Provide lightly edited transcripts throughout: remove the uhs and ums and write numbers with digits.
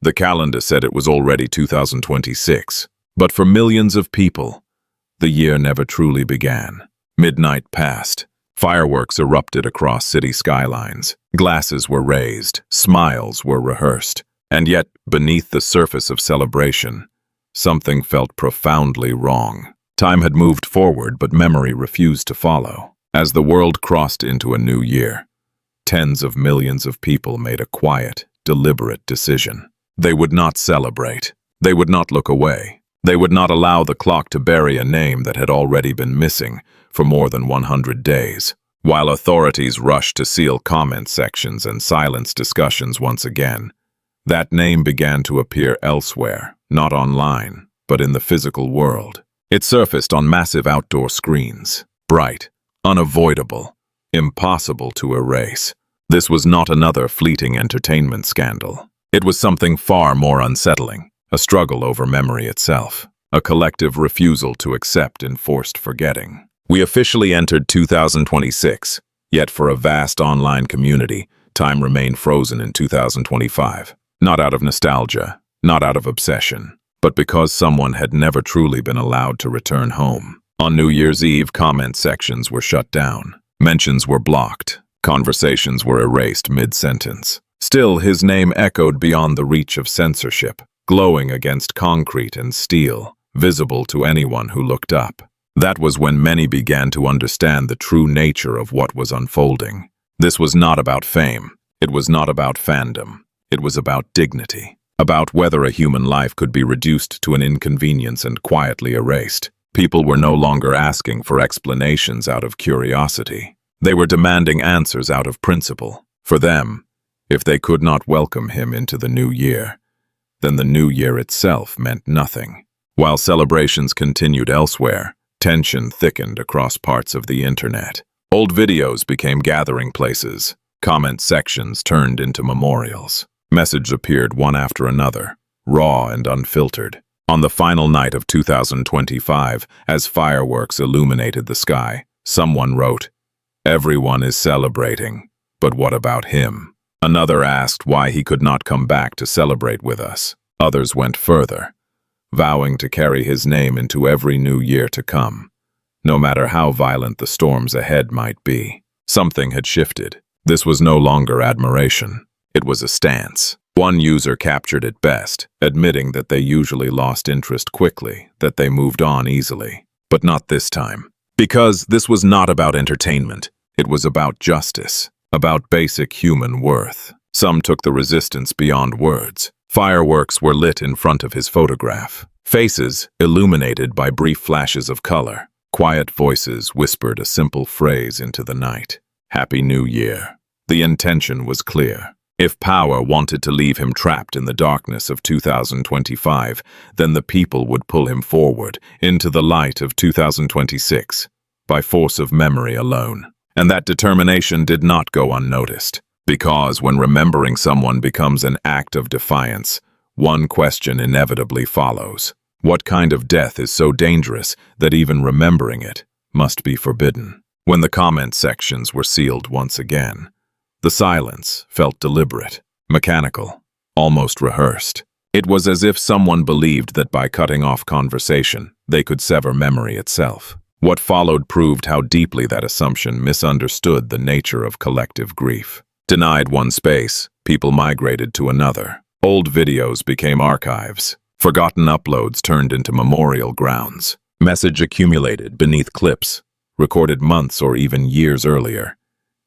The calendar said it was already 2026, but for millions of people, the year never truly began. Midnight passed. Fireworks erupted across city skylines. Glasses were raised. Smiles were rehearsed. And yet, beneath the surface of celebration, something felt profoundly wrong. Time had moved forward, but memory refused to follow. As the world crossed into a new year, tens of millions of people made a quiet, deliberate decision. They would not celebrate. They would not look away. They would not allow the clock to bury a name that had already been missing for more than 100 days. While authorities rushed to seal comment sections and silence discussions once again, that name began to appear elsewhere, not online, but in the physical world. It surfaced on massive outdoor screens, bright, unavoidable, impossible to erase. This was not another fleeting entertainment scandal. It was something far more unsettling, a struggle over memory itself, a collective refusal to accept enforced forgetting. We officially entered 2026, yet for a vast online community, time remained frozen in 2025. Not out of nostalgia, not out of obsession, but because someone had never truly been allowed to return home. On New Year's Eve, comment sections were shut down. Mentions were blocked. Conversations were erased mid-sentence. Still, his name echoed beyond the reach of censorship, glowing against concrete and steel, visible to anyone who looked up. That was when many began to understand the true nature of what was unfolding. This was not about fame. It was not about fandom. It was about dignity, about whether a human life could be reduced to an inconvenience and quietly erased. People were no longer asking for explanations out of curiosity. They were demanding answers out of principle. For them, if they could not welcome him into the new year, then the new year itself meant nothing. While celebrations continued elsewhere, tension thickened across parts of the internet. Old videos became gathering places. Comment sections turned into memorials. Messages appeared one after another, raw and unfiltered. On the final night of 2025, as fireworks illuminated the sky, someone wrote, "Everyone is celebrating, but what about him?" Another asked why he could not come back to celebrate with us. Others went further, vowing to carry his name into every new year to come, no matter how violent the storms ahead might be. Something had shifted. This was no longer admiration. It was a stance. One user captured it best, admitting that they usually lost interest quickly, that they moved on easily. But not this time. Because this was not about entertainment. It was about justice, about basic human worth. Some took the resistance beyond words. Fireworks were lit in front of his photograph. Faces illuminated by brief flashes of color. Quiet voices whispered a simple phrase into the night. "Happy New Year." The intention was clear. If power wanted to leave him trapped in the darkness of 2025, then the people would pull him forward into the light of 2026 by force of memory alone. And that determination did not go unnoticed, because when remembering someone becomes an act of defiance, one question inevitably follows. What kind of death is so dangerous that even remembering it must be forbidden? When the comment sections were sealed once again, the silence felt deliberate, mechanical, almost rehearsed. It was as if someone believed that by cutting off conversation, they could sever memory itself. What followed proved how deeply that assumption misunderstood the nature of collective grief. Denied one space, people migrated to another. Old videos became archives. Forgotten uploads turned into memorial grounds. Message accumulated beneath clips, recorded months or even years earlier.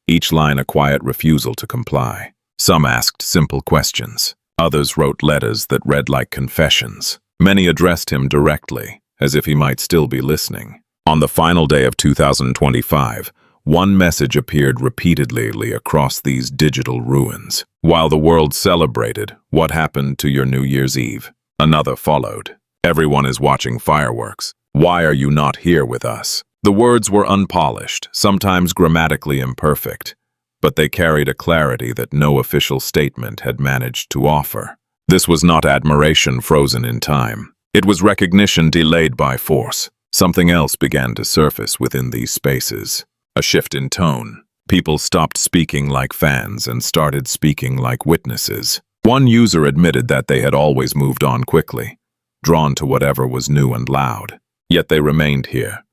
Each line a quiet refusal to comply. Some asked simple questions. Others wrote letters that read like confessions. Many addressed him directly, as if he might still be listening. On the final day of 2025, one message appeared repeatedly across these digital ruins. While the world celebrated, "What happened to your New Year's Eve?" Another followed. "Everyone is watching fireworks. Why are you not here with us?" The words were unpolished, sometimes grammatically imperfect, but they carried a clarity that no official statement had managed to offer. This was not admiration frozen in time. It was recognition delayed by force. Something else began to surface within these spaces. A shift in tone. People stopped speaking like fans and started speaking like witnesses. One user admitted that they had always moved on quickly, drawn to whatever was new and loud. Yet they remained here,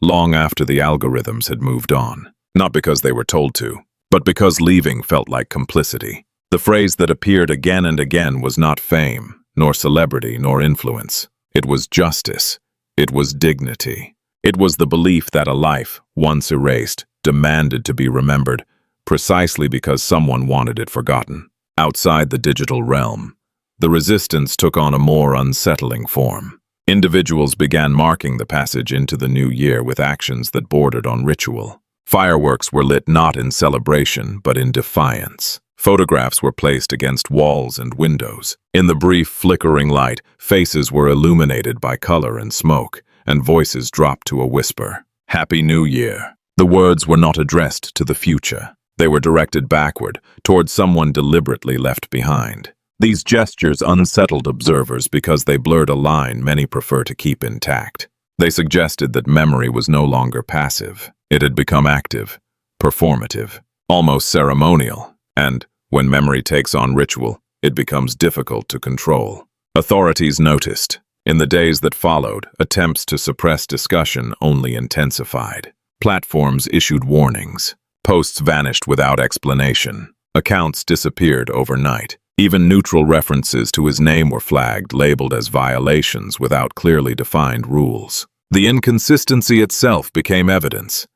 long after the algorithms had moved on. Not because they were told to, but because leaving felt like complicity. The phrase that appeared again and again was not fame, nor celebrity, nor influence. It was justice. It was dignity. It was the belief that a life, once erased, demanded to be remembered, precisely because someone wanted it forgotten. Outside the digital realm, the resistance took on a more unsettling form. Individuals began marking the passage into the new year with actions that bordered on ritual. Fireworks were lit not in celebration, but in defiance. Photographs were placed against walls and windows. In the brief, flickering light, faces were illuminated by color and smoke, and voices dropped to a whisper. Happy New Year. The words were not addressed to the future. They were directed backward, toward someone deliberately left behind. These gestures unsettled observers because they blurred a line many prefer to keep intact. They suggested that memory was no longer passive. It had become active, performative, almost ceremonial, and when memory takes on ritual, it becomes difficult to control. Authorities noticed. In the days that followed, attempts to suppress discussion only intensified. Platforms issued warnings. Posts vanished without explanation. Accounts disappeared overnight. Even neutral references to his name were flagged, labeled as violations without clearly defined rules. The inconsistency itself became evidence,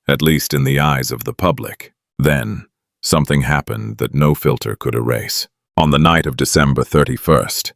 at least in the eyes of the public. Then, something happened that no filter could erase. On the night of December 31st,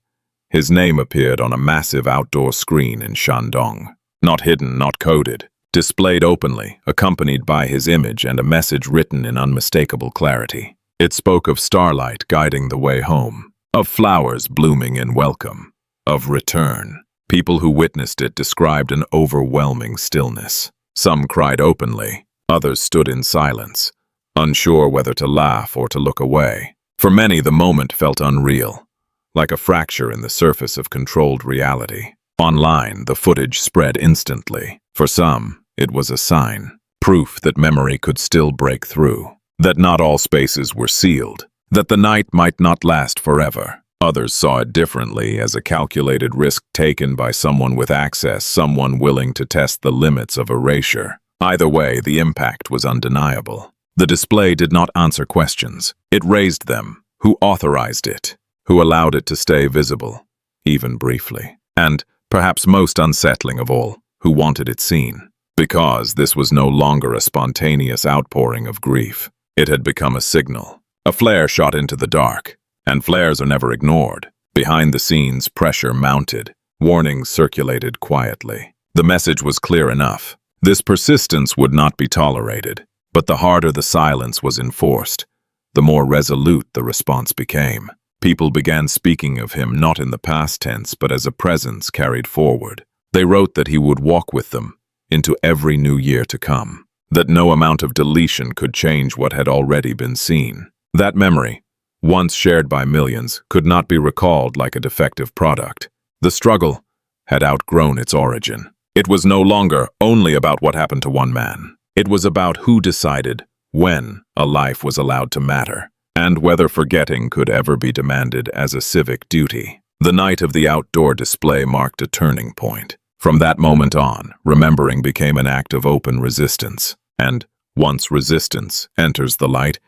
his name appeared on a massive outdoor screen in Shandong. Not hidden, not coded. Displayed openly, accompanied by his image and a message written in unmistakable clarity. It spoke of starlight guiding the way home, of flowers blooming in welcome, of return. People who witnessed it described an overwhelming stillness. Some cried openly, others stood in silence, unsure whether to laugh or to look away. For many, the moment felt unreal, like a fracture in the surface of controlled reality. Online, the footage spread instantly. For some, it was a sign, proof that memory could still break through, that not all spaces were sealed, that the night might not last forever. Others saw it differently, as a calculated risk taken by someone with access, someone willing to test the limits of erasure. Either way, the impact was undeniable. The display did not answer questions. It raised them. Who authorized it? Who allowed it to stay visible, even briefly? And, perhaps most unsettling of all, who wanted it seen? Because this was no longer a spontaneous outpouring of grief. It had become a signal. A flare shot into the dark, and flares are never ignored. Behind the scenes, pressure mounted. Warnings circulated quietly. The message was clear enough. This persistence would not be tolerated. But the harder the silence was enforced, the more resolute the response became. People began speaking of him not in the past tense, but as a presence carried forward. They wrote that he would walk with them into every new year to come, that no amount of deletion could change what had already been seen. That memory, once shared by millions, could not be recalled like a defective product. The struggle had outgrown its origin. It was no longer only about what happened to one man. It was about who decided when a life was allowed to matter, and whether forgetting could ever be demanded as a civic duty. The night of the outdoor display marked a turning point. From that moment on, remembering became an act of open resistance, and once resistance enters the light,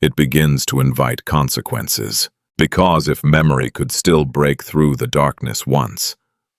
it begins to invite consequences. Because if memory could still break through the darkness once,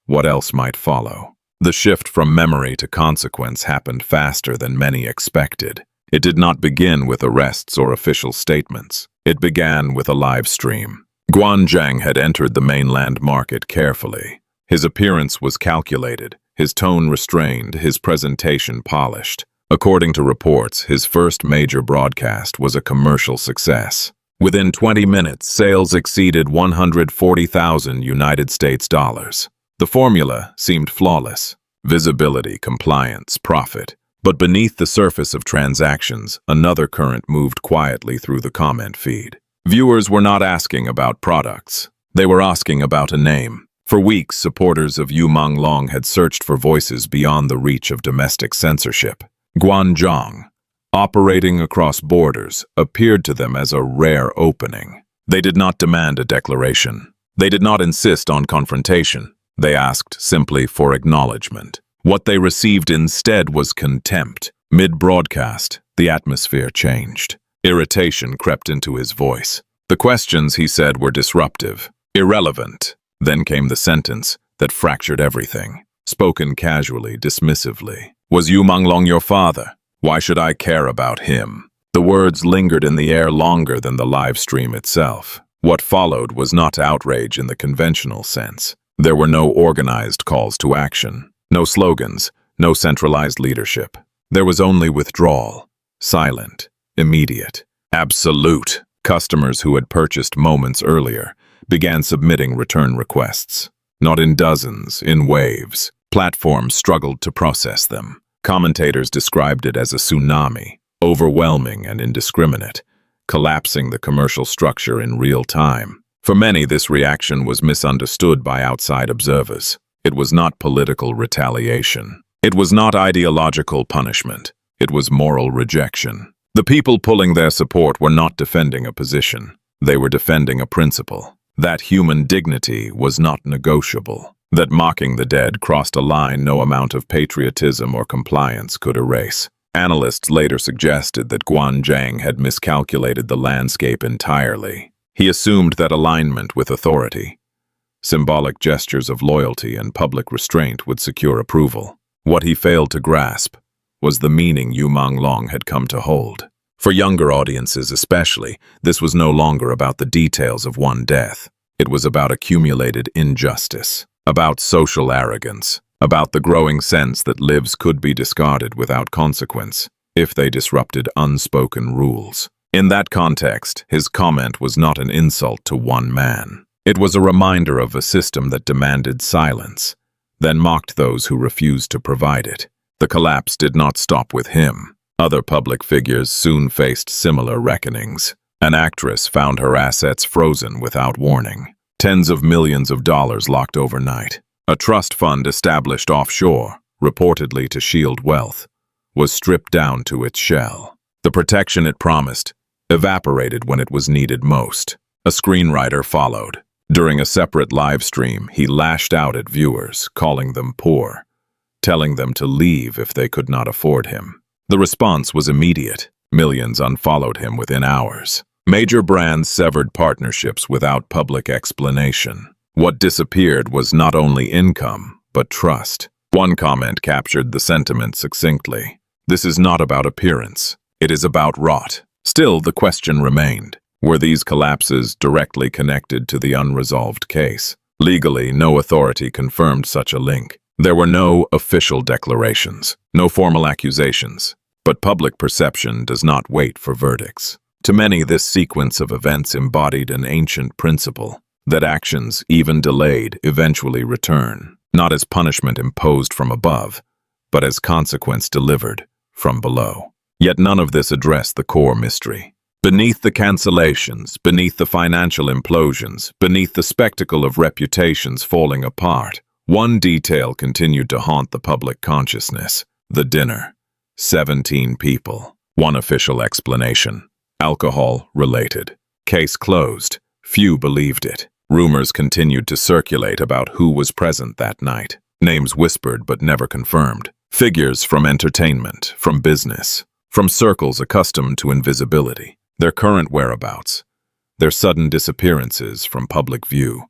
what else might follow? The shift from memory to consequence happened faster than many expected. It did not begin with arrests or official statements. It began with a live stream. Guanzhang had entered the mainland market carefully. His appearance was calculated, his tone restrained, his presentation polished. According to reports, his first major broadcast was a commercial success. Within 20 minutes, sales exceeded 140,000 United States dollars. The formula seemed flawless: visibility, compliance, profit. But beneath the surface of transactions, another current moved quietly through the comment feed. Viewers were not asking about products. They were asking about a name. For weeks, supporters of Yu Menglong had searched for voices beyond the reach of domestic censorship. Guanzhang, operating across borders, appeared to them as a rare opening. They did not demand a declaration. They did not insist on confrontation. They asked simply for acknowledgement. What they received instead was contempt. Mid-broadcast, the atmosphere changed. Irritation crept into his voice. The questions, he said, were disruptive, irrelevant. Then came the sentence that fractured everything, spoken casually, dismissively. "Was Yu Menglong your father? Why should I care about him?" The words lingered in the air longer than the live stream itself. What followed was not outrage in the conventional sense. There were no organized calls to action, no slogans, no centralized leadership. There was only withdrawal, silent, immediate, absolute. Customers who had purchased moments earlier began submitting return requests. Not in dozens, in waves. Platforms struggled to process them. Commentators described it as a tsunami, overwhelming and indiscriminate, collapsing the commercial structure in real time. For many, this reaction was misunderstood by outside observers. It was not political retaliation. It was not ideological punishment. It was moral rejection. The people pulling their support were not defending a position. They were defending a principle. That human dignity was not negotiable. That mocking the dead crossed a line no amount of patriotism or compliance could erase. Analysts later suggested that Guanzhang had miscalculated the landscape entirely. He assumed that alignment with authority, symbolic gestures of loyalty and public restraint would secure approval. What he failed to grasp was the meaning Yu Menglong had come to hold. For younger audiences especially, this was no longer about the details of one death. It was about accumulated injustice, about social arrogance, about the growing sense that lives could be discarded without consequence if they disrupted unspoken rules. In that context, his comment was not an insult to one man. It was a reminder of a system that demanded silence, then mocked those who refused to provide it. The collapse did not stop with him. Other public figures soon faced similar reckonings. An actress found her assets frozen without warning. Tens of millions of dollars locked overnight. A trust fund established offshore, reportedly to shield wealth, was stripped down to its shell. The protection it promised evaporated when it was needed most. A screenwriter followed. During a separate live stream, he lashed out at viewers, calling them poor, telling them to leave if they could not afford him. The response was immediate. Millions unfollowed him within hours. Major brands severed partnerships without public explanation. What disappeared was not only income, but trust. One comment captured the sentiment succinctly. "This is not about appearance. It is about rot." Still, the question remained. Were these collapses directly connected to the unresolved case? Legally, no authority confirmed such a link. There were no official declarations, no formal accusations. But public perception does not wait for verdicts. To many, this sequence of events embodied an ancient principle, that actions, even delayed, eventually return, not as punishment imposed from above, but as consequence delivered from below. Yet none of this addressed the core mystery. Beneath the cancellations, beneath the financial implosions, beneath the spectacle of reputations falling apart, one detail continued to haunt the public consciousness: the dinner. 17 people. One official explanation: alcohol-related. Case closed. Few believed it. Rumors continued to circulate about who was present that night. Names whispered but never confirmed. Figures from entertainment, from business, from circles accustomed to invisibility. Their current whereabouts, their sudden disappearances from public view,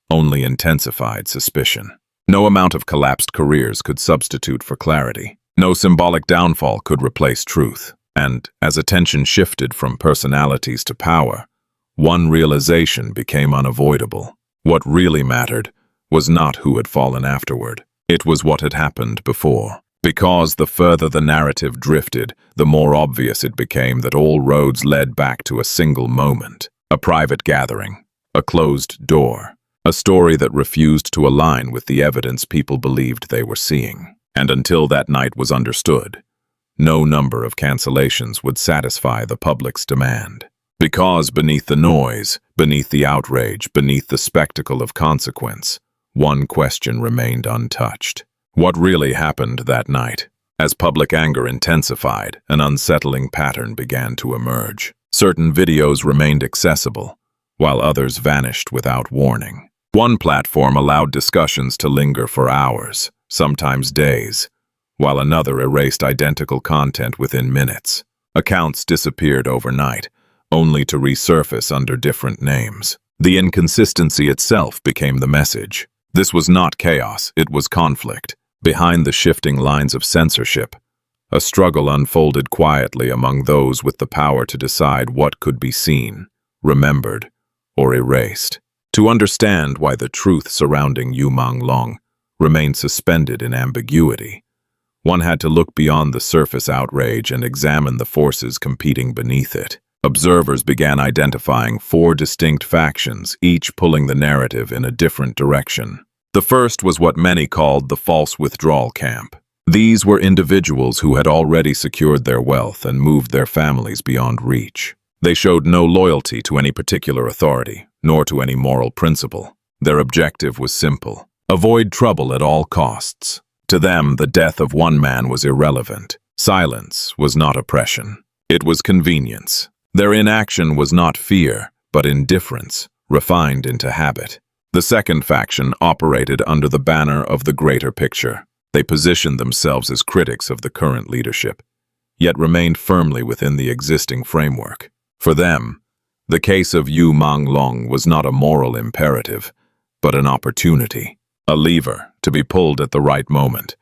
only intensified suspicion. No amount of collapsed careers could substitute for clarity. No symbolic downfall could replace truth. And as attention shifted from personalities to power, one realization became unavoidable. What really mattered was not who had fallen afterward. It was what had happened before. Because the further the narrative drifted, the more obvious it became that all roads led back to a single moment. A private gathering, a closed door, a story that refused to align with the evidence people believed they were seeing. And until that night was understood, no number of cancellations would satisfy the public's demand. Because beneath the noise, beneath the outrage, beneath the spectacle of consequence, one question remained untouched. What really happened that night? As public anger intensified, an unsettling pattern began to emerge. Certain videos remained accessible, while others vanished without warning. One platform allowed discussions to linger for hours, sometimes days, while another erased identical content within minutes. Accounts disappeared overnight, only to resurface under different names. The inconsistency itself became the message. This was not chaos, it was conflict. Behind the shifting lines of censorship, a struggle unfolded quietly among those with the power to decide what could be seen, remembered, or erased. To understand why the truth surrounding Yu Menglong remained suspended in ambiguity, one had to look beyond the surface outrage and examine the forces competing beneath it. Observers began identifying 4 distinct factions, each pulling the narrative in a different direction. The first was what many called the false withdrawal camp. These were individuals who had already secured their wealth and moved their families beyond reach. They showed no loyalty to any particular authority, nor to any moral principle. Their objective was simple: avoid trouble at all costs. To them, the death of one man was irrelevant. Silence was not oppression. It was convenience. Their inaction was not fear, but indifference, refined into habit. The second faction operated under the banner of the greater picture. They positioned themselves as critics of the current leadership, yet remained firmly within the existing framework. For them, the case of Yu Menglong was not a moral imperative, but an opportunity, a lever to be pulled at the right moment,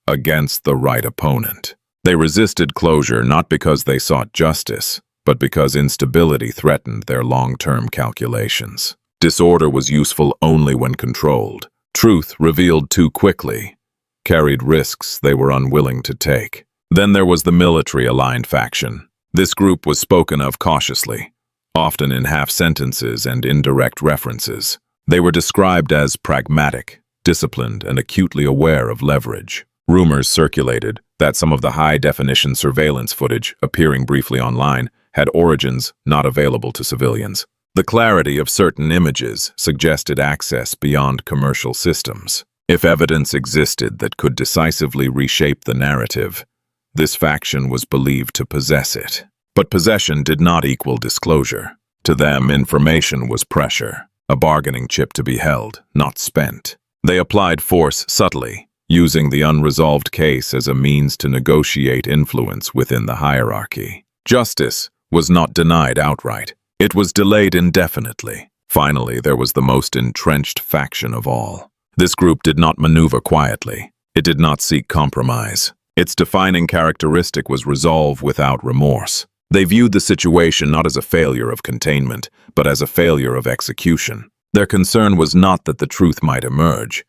against the right opponent. They resisted closure not because they sought justice, but because instability threatened their long-term calculations. Disorder was useful only when controlled. Truth revealed too quickly carried risks they were unwilling to take. Then there was the military-aligned faction. This group was spoken of cautiously, often in half-sentences and indirect references. They were described as pragmatic, disciplined, and acutely aware of leverage. Rumors circulated that some of the high-definition surveillance footage appearing briefly online had origins not available to civilians. The clarity of certain images suggested access beyond commercial systems. If evidence existed that could decisively reshape the narrative, this faction was believed to possess it. But possession did not equal disclosure. To them, information was pressure, a bargaining chip to be held, not spent. They applied force subtly, using the unresolved case as a means to negotiate influence within the hierarchy. Justice was not denied outright. It was delayed indefinitely. Finally, there was the most entrenched faction of all. This group did not maneuver quietly. It did not seek compromise. Its defining characteristic was resolve without remorse. They viewed the situation not as a failure of containment, but as a failure of execution. Their concern was not that the truth might emerge,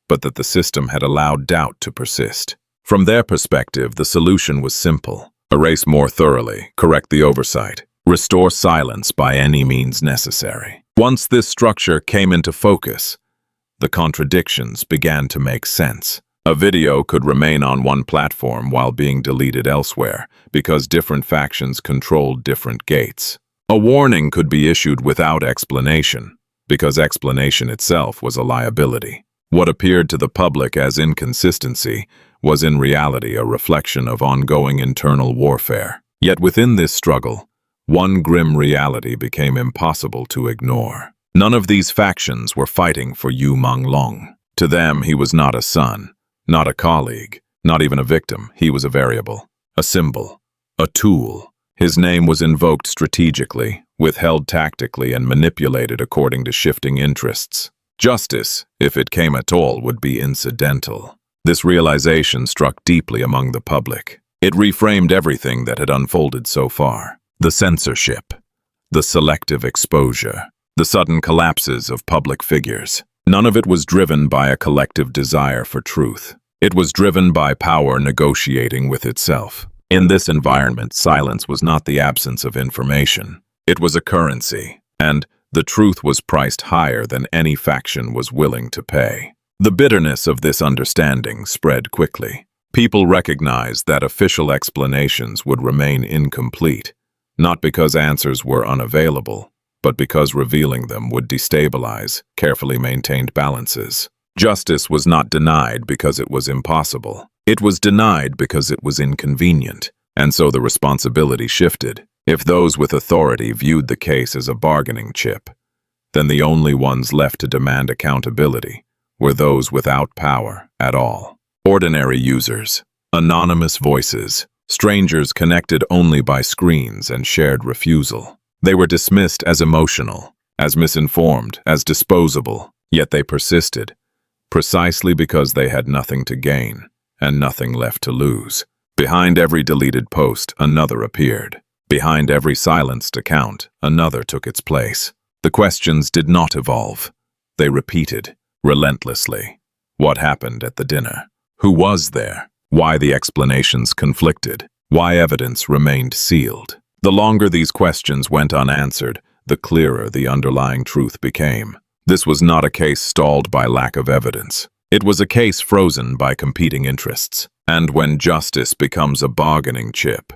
but that the system had allowed doubt to persist. From their perspective, the solution was simple: erase more thoroughly, correct the oversight, restore silence by any means necessary. Once this structure came into focus, the contradictions began to make sense. A video could remain on one platform while being deleted elsewhere, because different factions controlled different gates. A warning could be issued without explanation, because explanation itself was a liability. What appeared to the public as inconsistency was in reality a reflection of ongoing internal warfare. Yet within this struggle, one grim reality became impossible to ignore. None of these factions were fighting for Yu Menglong. To them, he was not a son, not a colleague, not even a victim. He was a variable, a symbol, a tool. His name was invoked strategically, withheld tactically, and manipulated according to shifting interests. Justice, if it came at all, would be incidental. This realization struck deeply among the public. It reframed everything that had unfolded so far. The censorship, the selective exposure, the sudden collapses of public figures. None of it was driven by a collective desire for truth. It was driven by power negotiating with itself. In this environment, silence was not the absence of information. It was a currency, and the truth was priced higher than any faction was willing to pay. The bitterness of this understanding spread quickly. People recognized that official explanations would remain incomplete, not because answers were unavailable, but because revealing them would destabilize carefully maintained balances. Justice was not denied because it was impossible. It was denied because it was inconvenient, and so the responsibility shifted. If those with authority viewed the case as a bargaining chip, then the only ones left to demand accountability were those without power at all. Ordinary users, anonymous voices, strangers connected only by screens and shared refusal. They were dismissed as emotional, as misinformed, as disposable, yet they persisted, precisely because they had nothing to gain and nothing left to lose. Behind every deleted post, another appeared. Behind every silenced account, another took its place. The questions did not evolve. They repeated, relentlessly. What happened at the dinner? Who was there? Why the explanations conflicted? Why evidence remained sealed? The longer these questions went unanswered, the clearer the underlying truth became. This was not a case stalled by lack of evidence. It was a case frozen by competing interests. And when justice becomes a bargaining chip,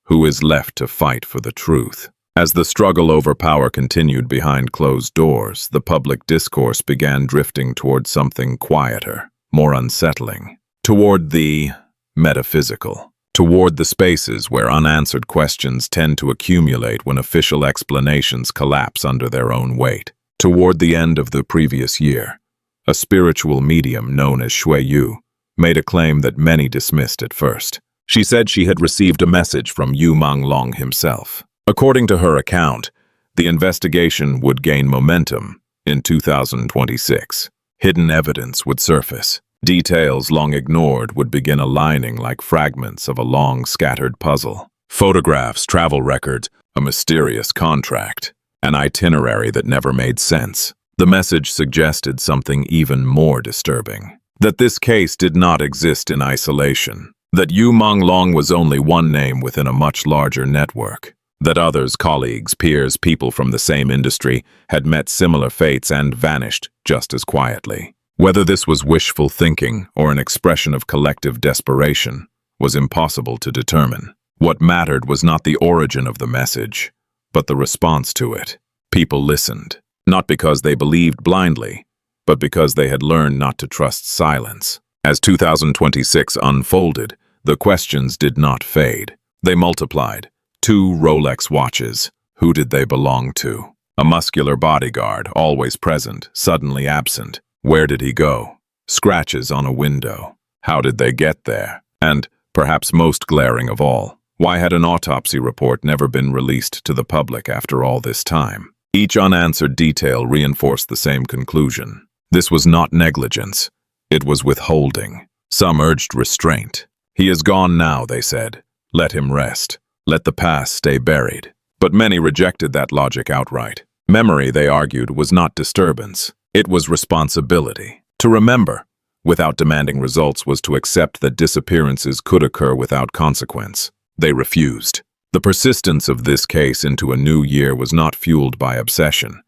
who is left to fight for the truth? As the struggle over power continued behind closed doors, the public discourse began drifting toward something quieter, more unsettling, toward the metaphysical, toward the spaces where unanswered questions tend to accumulate when official explanations collapse under their own weight. Toward the end of the previous year, a spiritual medium known as Shui Yu made a claim that many dismissed at first. She said she had received a message from Yu Menglong himself. According to her account, the investigation would gain momentum in 2026. Hidden evidence would surface. Details long ignored would begin aligning like fragments of a long scattered puzzle. Photographs, travel records, a mysterious contract, an itinerary that never made sense. The message suggested something even more disturbing. That this case did not exist in isolation. That Yu Menglong was only one name within a much larger network. That others, colleagues, peers, people from the same industry, had met similar fates and vanished just as quietly. Whether this was wishful thinking or an expression of collective desperation was impossible to determine. What mattered was not the origin of the message, but the response to it. People listened, not because they believed blindly, but because they had learned not to trust silence. As 2026 unfolded, the questions did not fade. They multiplied. 2 Rolex watches. Who did they belong to? A muscular bodyguard, always present, suddenly absent. Where did he go? Scratches on a window. How did they get there? And, perhaps most glaring of all, why had an autopsy report never been released to the public after all this time? Each unanswered detail reinforced the same conclusion. This was not negligence. It was withholding. Some urged restraint. He is gone now, they said. Let him rest. Let the past stay buried. But many rejected that logic outright. Memory, they argued, was not disturbance. It was responsibility. To remember, without demanding results, was to accept that disappearances could occur without consequence. They refused. The persistence of this case into a new year was not fueled by obsession,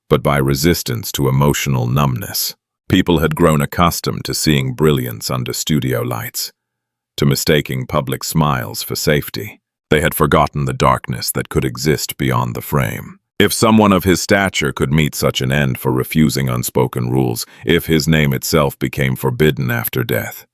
but by resistance to emotional numbness. People had grown accustomed to seeing brilliance under studio lights, to mistaking public smiles for safety. They had forgotten the darkness that could exist beyond the frame. If someone of his stature could meet such an end for refusing unspoken rules, if his name itself became forbidden after death,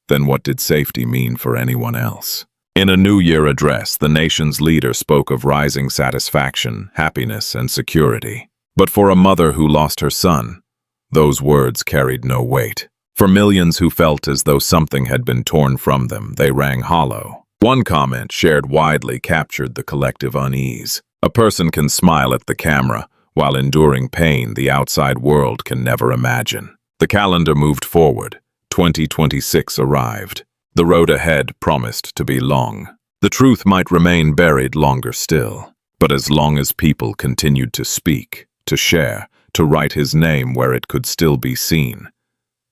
then what did safety mean for anyone else? In a New Year address, the nation's leader spoke of rising satisfaction, happiness, and security. But for a mother who lost her son, those words carried no weight. For millions who felt as though something had been torn from them, they rang hollow. One comment shared widely captured the collective unease. A person can smile at the camera while enduring pain the outside world can never imagine. The calendar moved forward. 2026 arrived. The road ahead promised to be long. The truth might remain buried longer still. But as long as people continued to speak, to share, to write his name where it could still be seen,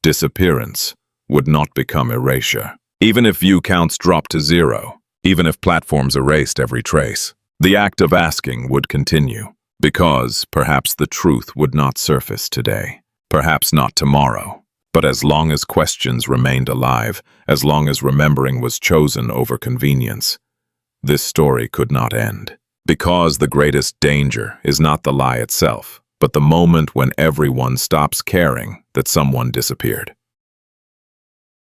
disappearance would not become erasure. Even if view counts dropped to 0, even if platforms erased every trace, the act of asking would continue, because perhaps the truth would not surface today, perhaps not tomorrow. But as long as questions remained alive, as long as remembering was chosen over convenience, this story could not end. Because the greatest danger is not the lie itself, but the moment when everyone stops caring that someone disappeared.